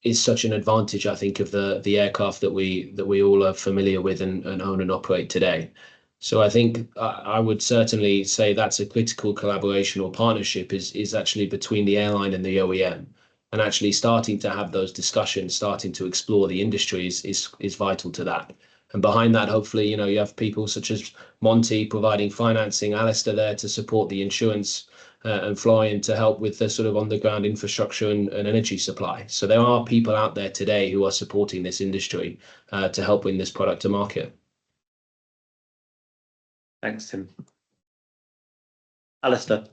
is such an advantage, I think, of the aircraft that we all are familiar with and own and operate today. So I think I would certainly say that's a critical collaboration or partnership is actually between the airline and the OEM, and actually starting to have those discussions, starting to explore the industry is vital to that. And behind that, hopefully, you know, you have people such as Monty providing financing, Alistair there to support the insurance, and Florian to help with the sort of on-the-ground infrastructure and energy supply. So there are people out there today who are supporting this industry to help bring this product to market. Thanks, Tim. Alistair.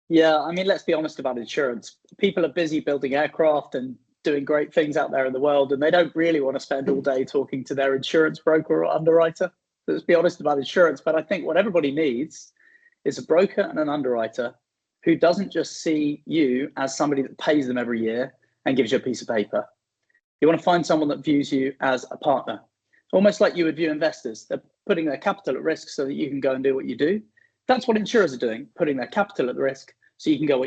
Yeah, I mean, let's be honest about insurance. People are busy building aircraft and doing great things out there in the world, and they don't really want to spend all day talking to their insurance broker or underwriter. Let's be honest about insurance. But I think what everybody needs is a broker and an underwriter who doesn't just see you as somebody that pays them every year and gives you a piece of paper. You want to find someone that views you as a partner, almost like you would view investors. They're putting their capital at risk so that you can go and do what you do. That's what insurers are doing, putting their capital at risk so you can go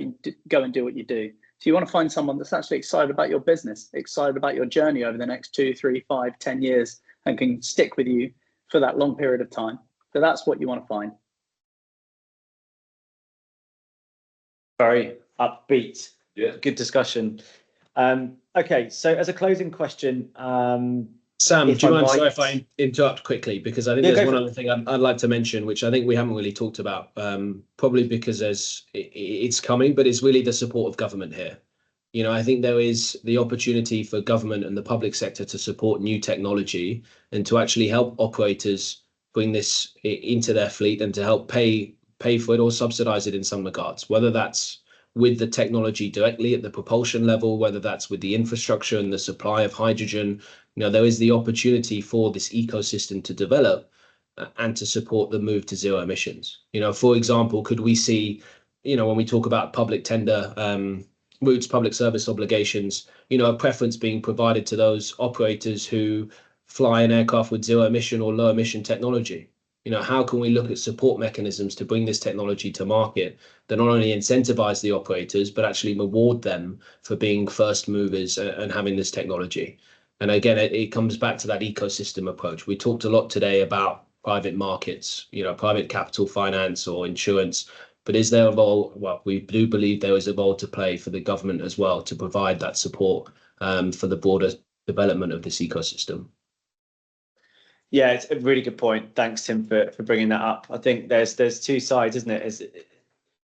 and do what you do. So you want to find someone that's actually excited about your business, excited about your journey over the next 2, 3, 5, 10 years, and can stick with you for that long period of time. So that's what you want to find. Very upbeat. Yeah. Good discussion. Okay, so as a closing question, Sam, do you mind, sorry if I interrupt quickly, because I think there's one other thing I'd like to mention, which I think we haven't really talked about, probably because it's coming, but it's really the support of government here. You know, I think there is the opportunity for government and the public sector to support new technology and to actually help operators bring this into their fleet and to help pay for it or subsidize it in some regards, whether that's with the technology directly at the propulsion level, whether that's with the infrastructure and the supply of hydrogen. You know, there is the opportunity for this ecosystem to develop and to support the move to zero emissions. You know, for example, could we see, you know, when we talk about public tender routes, public service obligations, you know, a preference being provided to those operators who fly an aircraft with zero emission or low emission technology? How can we look at support mechanisms to bring this technology to market that not only incentivize the operators, but actually reward them for being first movers and having this technology? And again, it comes back to that ecosystem approach. We talked a lot today about private markets, private capital finance or insurance, but is there a role? Well, we do believe there is a role to play for the government as well to provide that support for the broader development of this ecosystem. Yeah, it's a really good point. Thanks, Tim, for bringing that up. I think there's two sides, isn't it?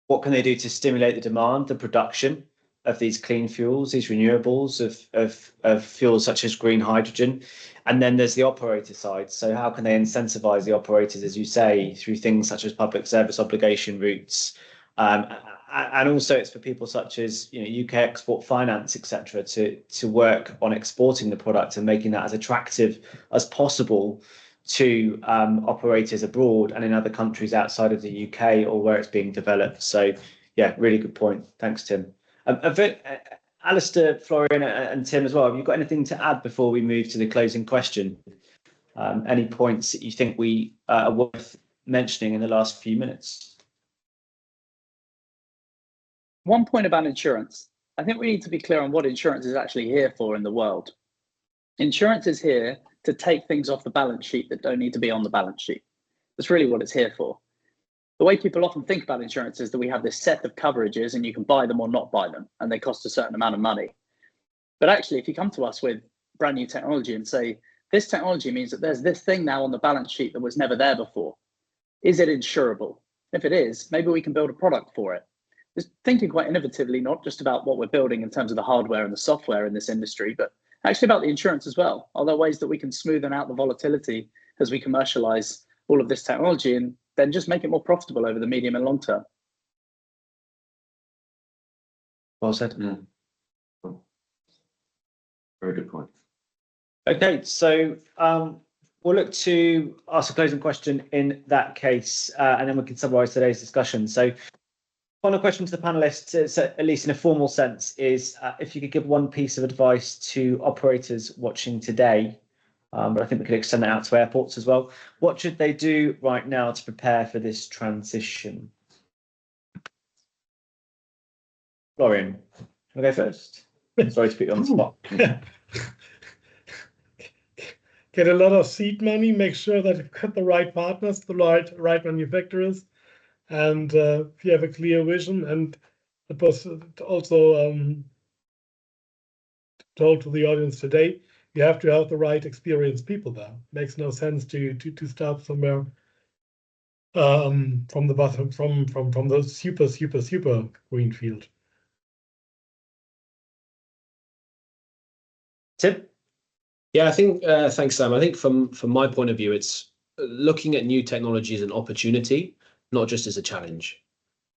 What can they do to stimulate the demand, the production of these clean fuels, these renewables of fuels such as green hydrogen? And then there's the operator side. So how can they incentivize the operators, as you say, through things such as public service obligation routes? And also it's for people such as UK Export Finance, etc., to work on exporting the product and making that as attractive as possible to operators abroad and in other countries outside of the UK or where it's being developed. So yeah, really good point. Thanks, Tim. Alistair, Florian, and Tim as well. Have you got anything to add before we move to the closing question? Any points that you think we are worth mentioning in the last few minutes? One point about insurance. I think we need to be clear on what insurance is actually here for in the world. Insurance is here to take things off the balance sheet that don't need to be on the balance sheet. That's really what it's here for. The way people often think about insurance is that we have this set of coverages and you can buy them or not buy them, and they cost a certain amount of money. But actually, if you come to us with brand new technology and say, this technology means that there's this thing now on the balance sheet that was never there before, is it insurable? If it is, maybe we can build a product for it. It's thinking quite innovatively, not just about what we're building in terms of the hardware and the software in this industry, but actually about the insurance as well. Are there ways that we can smoothen out the volatility as we commercialize all of this technology and then just make it more profitable over the medium and long term? Well said. Yeah. Very good point. Okay, so we'll look to ask a closing question in that case, and then we can summarise today's discussion. So final question to the panelists, at least in a formal sense, is if you could give one piece of advice to operators watching today, but I think we could extend that out to airports as well. What should they do right now to prepare for this transition? Florian, can I go first? Sorry to put you on the spot. Get a lot of seed money, make sure that you've got the right partners, the right manufacturers, and if you have a clear vision. And it was also told to the audience today, you have to have the right experienced people there. Makes no sense to start somewhere from the bottom, from the super green field. Tim? Yeah, I think, thanks, Sam. I think from my point of view, it's looking at new technology as an opportunity, not just as a challenge.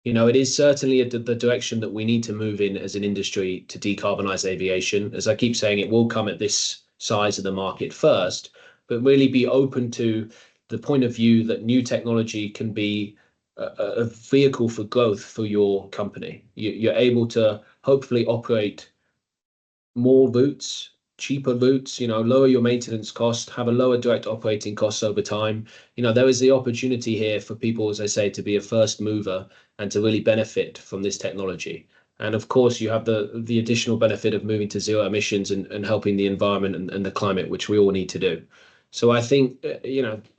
It is certainly the direction that we need to move in as an industry to decarbonize aviation. As I keep saying, it will come at this size of the market first, but really be open to the point of view that new technology can be a vehicle for growth for your company. You're able to hopefully operate more routes, cheaper routes, lower your maintenance cost, have a lower direct operating costs over time. There is the opportunity here for people, as I say, to be a first mover and to really benefit from this technology. And of course, you have the additional benefit of moving to zero emissions and helping the environment and the climate, which we all need to do. So I think,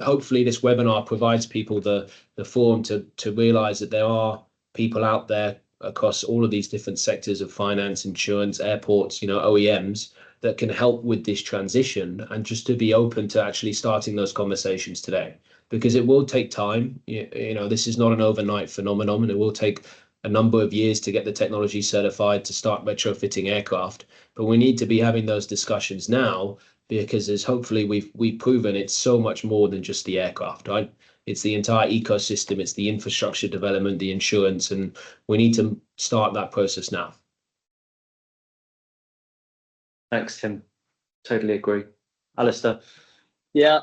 hopefully this webinar provides people the forum to realize that there are people out there across all of these different sectors of finance, insurance, airports, OEMs, that can help with this transition, and just to be open to actually starting those conversations today, because it will take time. This is not an overnight phenomenon, and it will take a number of years to get the technology certified to start retrofitting aircraft. But we need to be having those discussions now, because as hopefully we've proven, it's so much more than just the aircraft, right? It's the entire ecosystem, it's the infrastructure development, the insurance, and we need to start that process now. Thanks, Tim. Totally agree. Alistair? Yeah,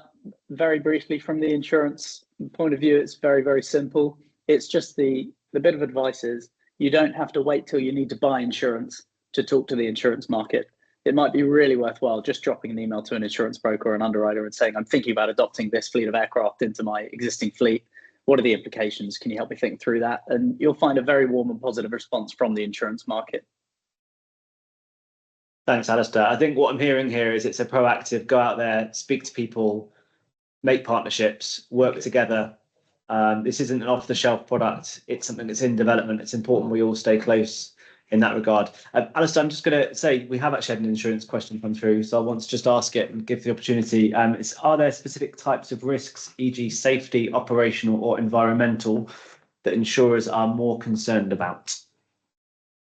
very briefly, from the insurance point of view, it's very, very simple. It's just the bit of advice is you don't have to wait till you need to buy insurance to talk to the insurance market. it might be really worthwhile just dropping an email to an insurance broker or an underwriter and saying, I'm thinking about adopting this fleet of aircraft into my existing fleet. What are the implications? Can you help me think through that? And you'll find a very warm and positive response from the insurance market. Thanks, Alistair. I think what I'm hearing here is it's a proactive, go out there, speak to people, make partnerships, work together. This isn't an off-the-shelf product. It's something that's in development. It's important we all stay close in that regard. Alistair, I'm just going to say we have actually had an insurance question come through, so I want to just ask it and give the opportunity. Are there specific types of risks, e.g. safety, operational or environmental, that insurers are more concerned about?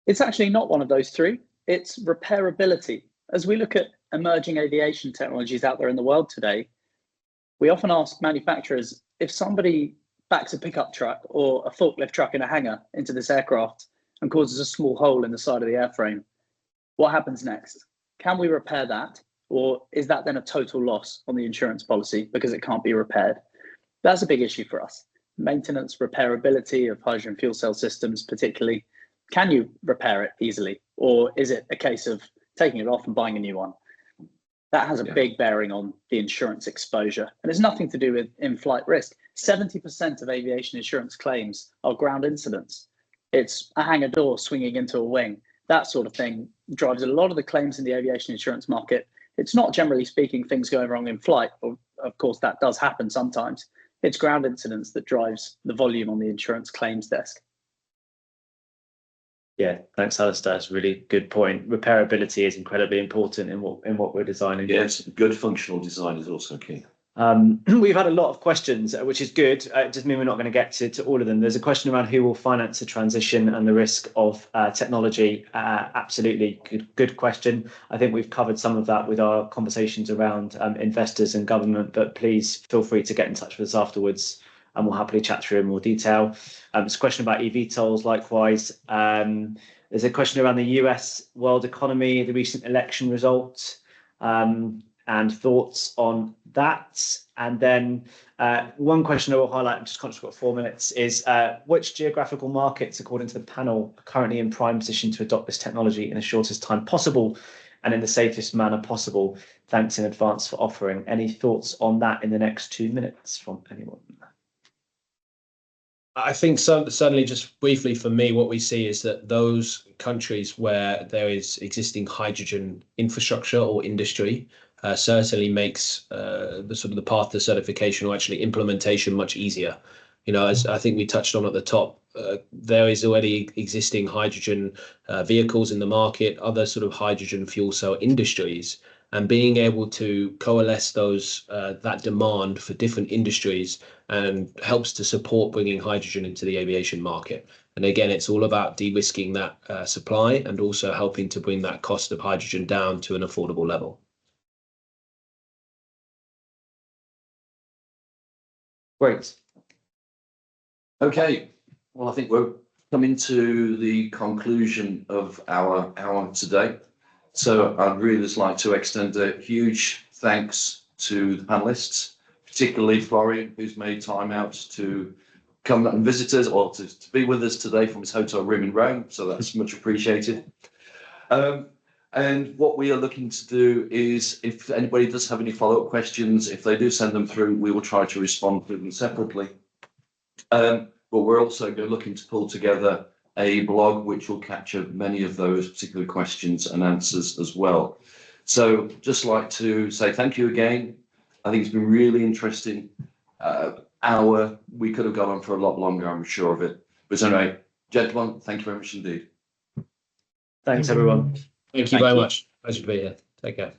It's actually not one of those three. It's repairability. As we look at emerging aviation technologies out there in the world today, we often ask manufacturers, if somebody backs a pickup truck or a forklift truck in a hangar into this aircraft and causes a small hole in the side of the airframe, what happens next? Can we repair that? Or is that then a total loss on the insurance policy because it can't be repaired? That's a big issue for us. Maintenance, repairability of hydrogen fuel cell systems particularly. Can you repair it easily? Or is it a case of taking it off and buying a new one? That has a big bearing on the insurance exposure. And it's nothing to do with in-flight risk. 70% of aviation insurance claims are ground incidents. It's a hangar door swinging into a wing. That sort of thing drives a lot of the claims in the aviation insurance market. It's not, generally speaking, things going wrong in flight. Of course, that does happen sometimes. It's ground incidents that drives the volume on the insurance claims desk. Yeah, thanks, Alistair. That's a really good point. Repairability is incredibly important in what we're designing. Yes, good functional design is also key. We've had a lot of questions, which is good. It doesn't mean we're not going to get to all of them. There's a question around who will finance the transition and the risk of technology. Absolutely good question. I think we've covered some of that with our conversations around investors and government, but please feel free to get in touch with us afterwards and we'll happily chat through in more detail. There's a question about eVTOLs, likewise. There's a question around the US world economy, the recent election result, and thoughts on that. And then one question I will highlight, I'm just conscious we've got 4 minutes, is which geographical markets, according to the panel, are currently in prime position to adopt this technology in the shortest time possible and in the safest manner possible? Thanks in advance for offering. Any thoughts on that in the next 2 minutes from anyone? I think certainly just briefly for me, what we see is that those countries where there is existing hydrogen infrastructure or industry certainly makes the path to certification or actually implementation much easier. You know, as I think we touched on at the top, there is already existing hydrogen vehicles in the market, other sort of hydrogen fuel cell industries, and being able to coalesce those that demand for different industries and helps to support bringing hydrogen into the aviation market. And again, it's all about de-risking that supply and also helping to bring that cost of hydrogen down to an affordable level. Great. Okay, well, I think we're coming to the conclusion of our hour today. So I'd really just like to extend a huge thanks to the panelists, particularly Florian, who's made time out to come and visit us or to be with us today from his hotel room in Rome. So that's much appreciated. And what we are looking to do is, if anybody does have any follow-up questions, if they do send them through, we will try to respond to them separately. But we're also looking to pull together a blog which will capture many of those particular questions and answers as well. So just like to say thank you again. I think it's been really interesting. Hour, we could have gone on for a lot longer, I'm sure of it. But anyway, gentlemen, thank you very much indeed. Thanks, everyone. Thank you very much. Pleasure to be here. Take care.